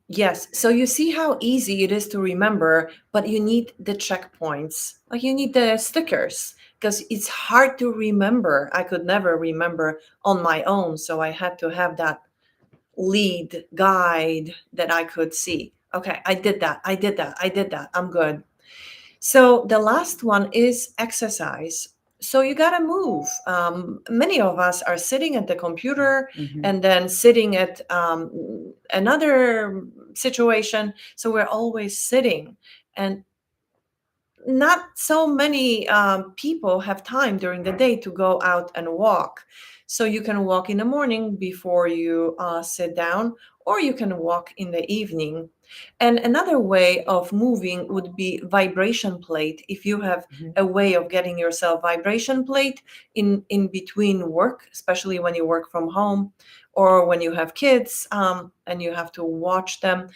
Yes, so you see how easy it is to remember, but you need the checkpoints. Like you need the stickers because it's hard to remember. I could never remember on my own, so I had to have that lead guide that I could see. Okay, I did that. I did that. I did that. I'm good. So the last one is exercise. So you got to move. Many of us are sitting at the computer Mm-hmm. and then sitting at another situation. So we're always sitting. And not so many people have time during the day to go out and walk. So you can walk in the morning before you sit down, or you can walk in the evening. And another way of moving would be vibration plate. If you have Mm-hmm. a way of getting yourself vibration plate in between work, especially when you work from home or when you have kids and you have to watch them,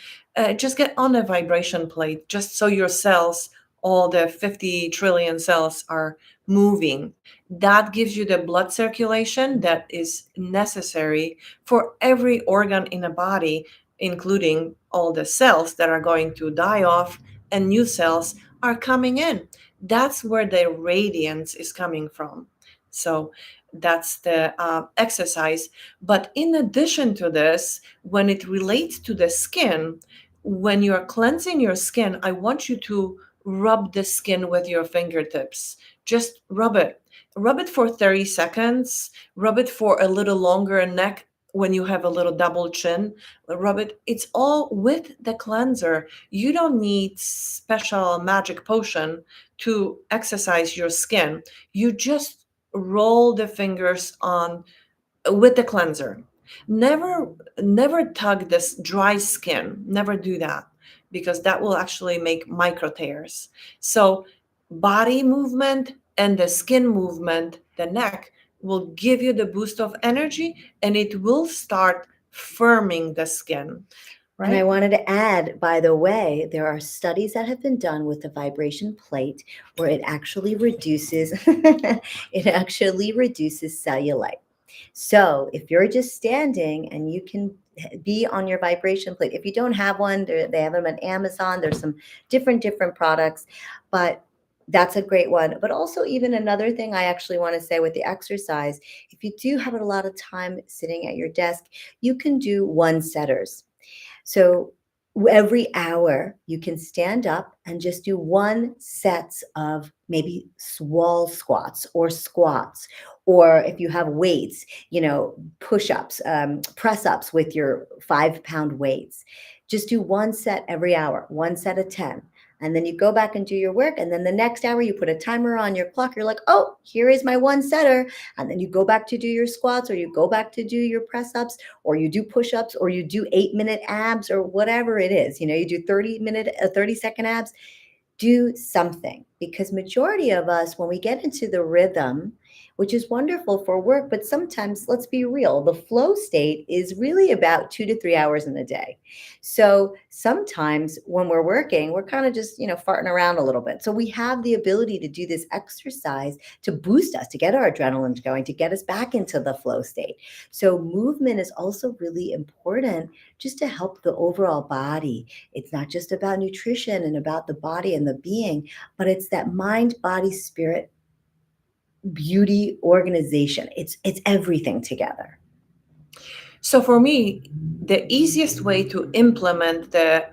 just get on a vibration plate just so your cells, all the 50 trillion cells, are moving. That gives you the blood circulation that is necessary for every organ in the body, including all the cells that are going to die off and new cells are coming in. That's where the radiance is coming from. So that's the exercise. But in addition to this, when it relates to the skin, when you're cleansing your skin, I want you to rub the skin with your fingertips. Just rub it. Rub it for 30 seconds. Rub it for a little longer neck when you have a little double chin. Rub it. It's all with the cleanser. You don't need special magic potion to exercise your skin. You just roll the fingers on with the cleanser. Never never tug this dry skin. Never do that because that will actually make micro tears. So body movement and the skin movement, the neck, will give you the boost of energy and it will start firming the skin, And I right? wanted to add, by the way, there are studies that have been done with the vibration plate where it actually reduces it actually reduces cellulite. So if you're just standing and you can be on your vibration plate, if you don't have one, they have them on Amazon. There's some different products, but that's a great one. But also, even another thing I actually want to say with the exercise, if you do have a lot of time sitting at your desk, you can do one setters. So every hour you can stand up and just do one sets of maybe wall squats or squats, or if you have weights, push-ups, press-ups with your 5-pound weights. Just do one set every hour, one set of 10. And then you go back and do your work. And then the next hour, you put a timer on your clock. You're like, oh, here is my one setter. And then you go back to do your squats, or you go back to do your press ups, or you do push ups, or you do 8-minute abs, or whatever it is. You do 30-second abs. Do something, because majority of us, when we get into the rhythm, which is wonderful for work, but sometimes, let's be real, the flow state is really about 2 to 3 hours in a day. So sometimes when we're working, we're kind of just farting around a little bit. So we have the ability to do this exercise to boost us, to get our adrenaline going, to get us back into the flow state. So movement is also really important, just to help the overall body. It's not just about nutrition and about the body and the being, but it's that mind, body, spirit, beauty, organization. It's everything together. So for me, the easiest way to implement the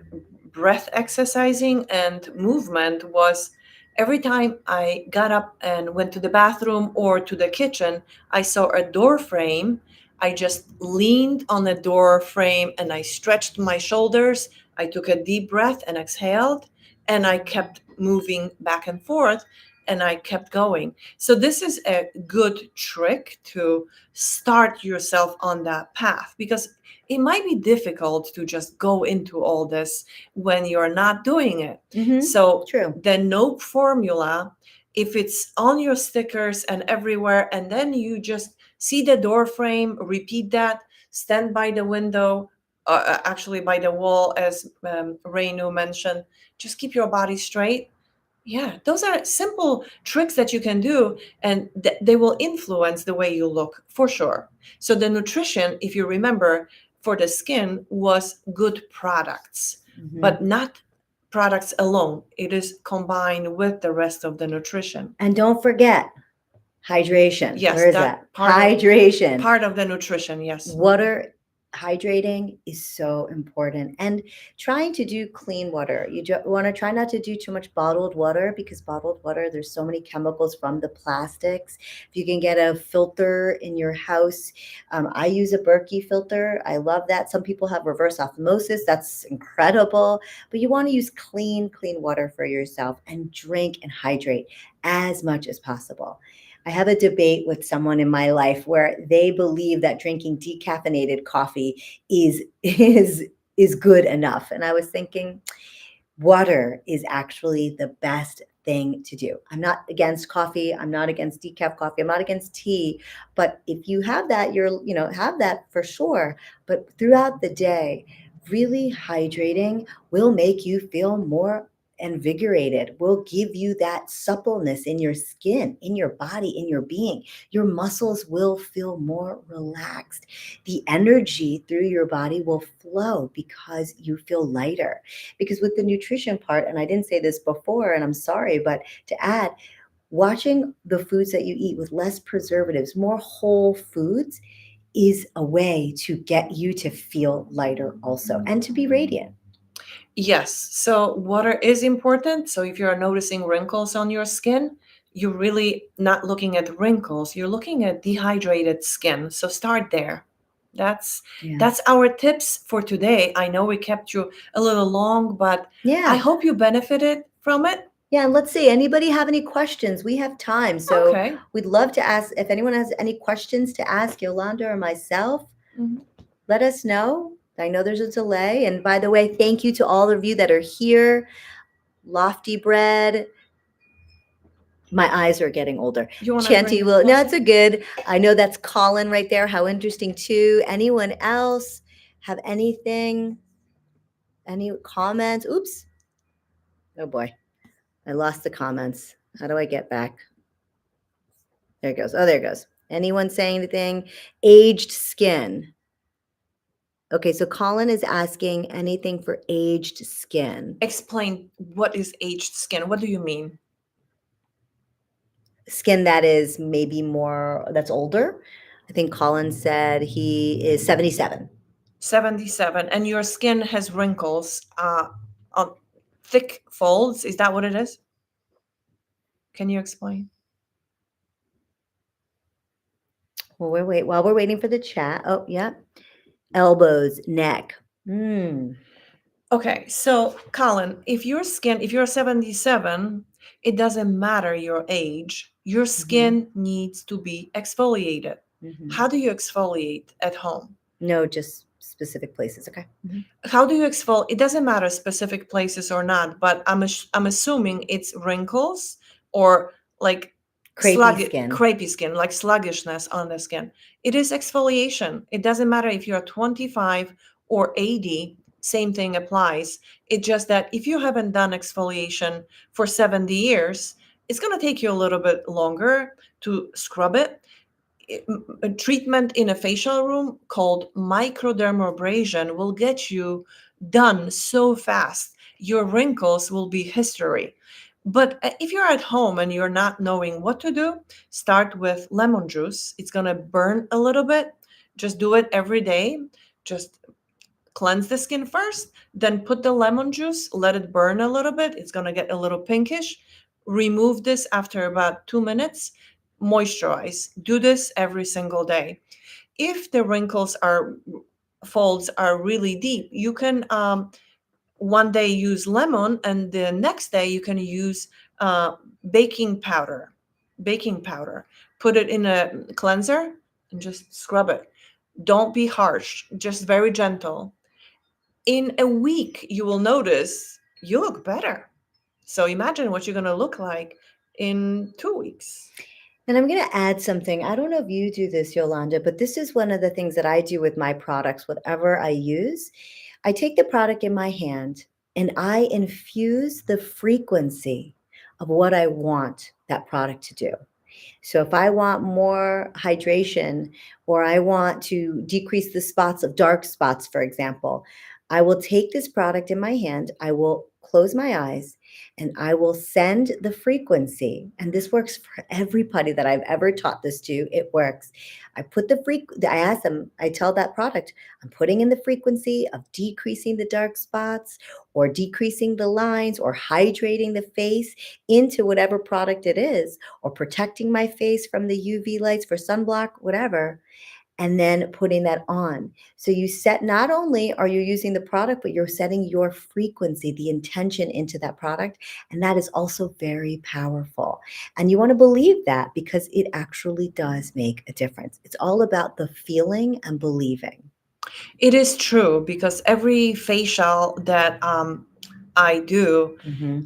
breath exercising and movement was every time I got up and went to the bathroom or to the kitchen, I saw a door frame. I just leaned on the door frame and I stretched my shoulders. I took a deep breath and exhaled, and I kept moving back and forth, and I kept going. So this is a good trick to start yourself on that path, because it might be difficult to just go into all this when you're not doing it. So True. the NOPE formula, if it's on your stickers and everywhere, and then you just see the door frame, repeat that, stand by the window, actually by the wall, as Reinu mentioned, just keep your body straight. Yeah, those are simple tricks that you can do, and they will influence the way you look for sure. So the nutrition, if you remember, for the skin was good products, but not products alone. It is combined with the rest of the nutrition. And don't forget hydration. Yes, Where is that that? part of Hydration. part of the nutrition, yes. Water, hydrating is so important, and trying to do clean water. You want to try not to do too much bottled water, because bottled water, there's so many chemicals from the plastics. If you can get a filter in your house, I use a Berkey filter. I love that. Some people have reverse osmosis. That's incredible. But you want to use clean water for yourself, and drink and hydrate as much as possible. I have a debate with someone in my life where they believe that drinking decaffeinated coffee is good enough. And I was thinking, water is actually the best thing to do. I'm not against coffee. I'm not against decaf coffee. I'm not against tea. But if you have that, have that for sure. But throughout the day, really hydrating will make you feel more invigorated, will give you that suppleness in your skin, in your body, in your being. Your muscles will feel more relaxed. The energy through your body will flow because you feel lighter. Because with the nutrition part, and I didn't say this before, and I'm sorry, but to add, watching the foods that you eat with less preservatives, more whole foods, is a way to get you to feel lighter also, and to be radiant. Yes, so water is important. So if you're noticing wrinkles on your skin, you're really not looking at wrinkles, you're looking at dehydrated skin. So start there. That's Yeah. that's our tips for today. I know we kept you a little long, but I Yeah. hope you benefited from it. Yeah, and let's see. Anybody have any questions? We have time, so Okay. we'd love to ask. If anyone has any questions to ask Yolanda or myself, Mhm. let us know. I know there's a delay. And by the way, thank you to all of you that are here. Lofty Bread. My eyes are getting older. You want to bring Chanty it will. No, closer? it's a good. I know that's Colin right there. How interesting too. Anyone else have anything? Any comments? Oops. Oh boy. I lost the comments. How do I get back? There it goes. Oh, there it goes. Anyone saying anything? Aged skin. Okay, so Colin is asking anything for aged skin. Explain what is aged skin. What do you mean? Skin that is maybe more, that's older. I think Colin said he is 77. 77. And your skin has wrinkles, on thick folds. Is that what it is? Can you explain? Well, while we're waiting for the chat. Oh, yeah. Elbows, neck. Okay, so Colin, if you're 77, it doesn't matter your age, your Hmm. skin needs to be exfoliated. Hmm. How do you exfoliate at home? No, just specific places. Okay. Hmm. How do you exfoliate? It doesn't matter specific places or not, but I'm assuming it's wrinkles or like Crepey skin. crepey skin, like sluggishness on the skin. It is exfoliation. It doesn't matter if you're 25 or 80, same thing applies. It's just that if you haven't done exfoliation for 70 years, it's going to take you a little bit longer to scrub it. A treatment in a facial room called microdermabrasion will get you done so fast. Your wrinkles will be history. But if you're at home and you're not knowing what to do, start with lemon juice. It's going to burn a little bit. Just do it every day. Just cleanse the skin first, then put the lemon juice, let it burn a little bit. It's going to get a little pinkish. Remove this after about 2 minutes. Moisturize. Do this every single day. If the wrinkles are folds are really deep, you can one day use lemon and the next day you can use uh, baking powder. Baking powder. Put it in a cleanser and just scrub it. Don't be harsh, just very gentle. In a week you will notice you look better. So imagine what you're going to look like in 2 weeks. And I'm going to add something. I don't know if you do this, Yolanda, but this is one of the things that I do with my products, whatever I use. I take the product in my hand and I infuse the frequency of what I want that product to do. So if I want more hydration or I want to decrease the spots of dark spots, for example, I will take this product in my hand, I will close my eyes, and I will send the frequency. And this works for everybody that I've ever taught this to. It works. I ask them, I tell that product, I'm putting in the frequency of decreasing the dark spots or decreasing the lines or hydrating the face into whatever product it is or protecting my face from the UV lights for sunblock, whatever, and then putting that on. So you set, not only are you using the product, but you're setting your frequency, the intention into that product. And that is also very powerful. And you want to believe that because it actually does make a difference. It's all about the feeling and believing. It is true because every facial that I do, Mm-hmm.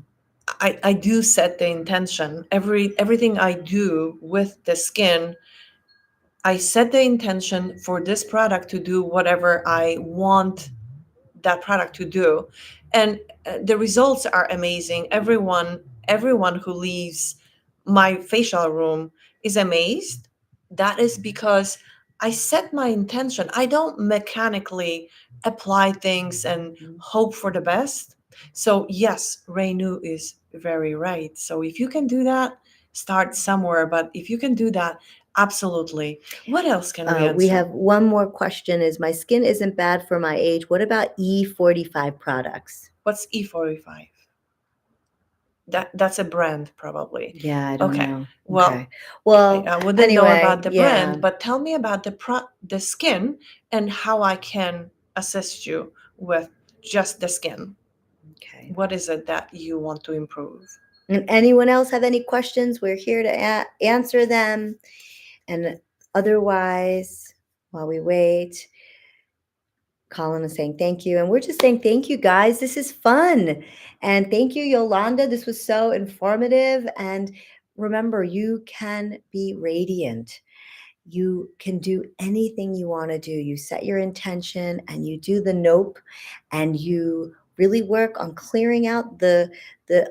I do set the intention. Everything I do with the skin, I set the intention for this product to do whatever I want that product to do, and the results are amazing. Everyone who leaves my facial room is amazed. That is because I set my intention. I don't mechanically apply things and Mm-hmm. hope for the best. So yes, Reinu is very right. So if you can do that, start somewhere, but if you can do that, absolutely. What else can we We answer? have one more question is my skin isn't bad for my age. What about E45 products? What's E45? That's a brand probably. Yeah, I don't Okay. know. Well, Okay. Well, I wouldn't know anyway, about the yeah. brand, but tell me about the skin and how I can assist you with just the skin. Okay. What is it that you want to improve? And anyone else have any questions? We're here to answer them. And otherwise, while we wait, Colin is saying thank you. And we're just saying thank you, guys. This is fun. And thank you, Yolanda. This was so informative. And remember, you can be radiant. You can do anything you want to do. You set your intention and you do the nope and you really work on clearing out the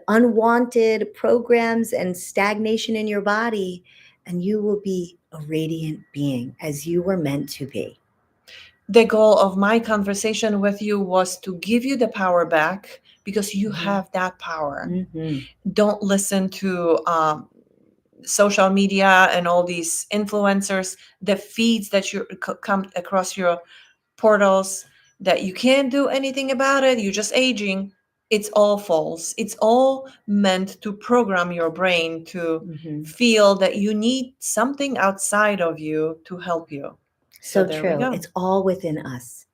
unwanted programs and stagnation in your body and you will be a radiant being as you were meant to be. The goal of my conversation with you was to give you the power back because you Mhm. have that power. Mhm. Don't listen to social media and all these influencers, the feeds that you come across your portals, that you can't do anything about it, you're just aging. It's all false. It's all meant to program your brain to Mhm. feel that you need something outside of you to help you. So So there we true. go. It's all within us.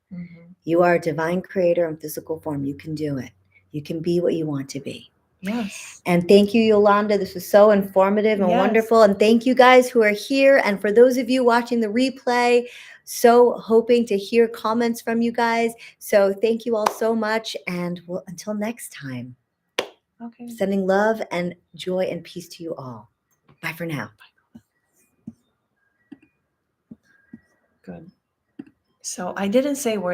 You are a divine creator in physical form. You can do it. You can be what you want to be. Yes. And thank you, Yolanda. This was so informative and wonderful. And thank you guys who are here. And for those of you watching the replay, so hoping to hear comments from you guys. So thank you all so much. And until next time, sending love and joy and peace to you all. Bye for now. Good. So I didn't say where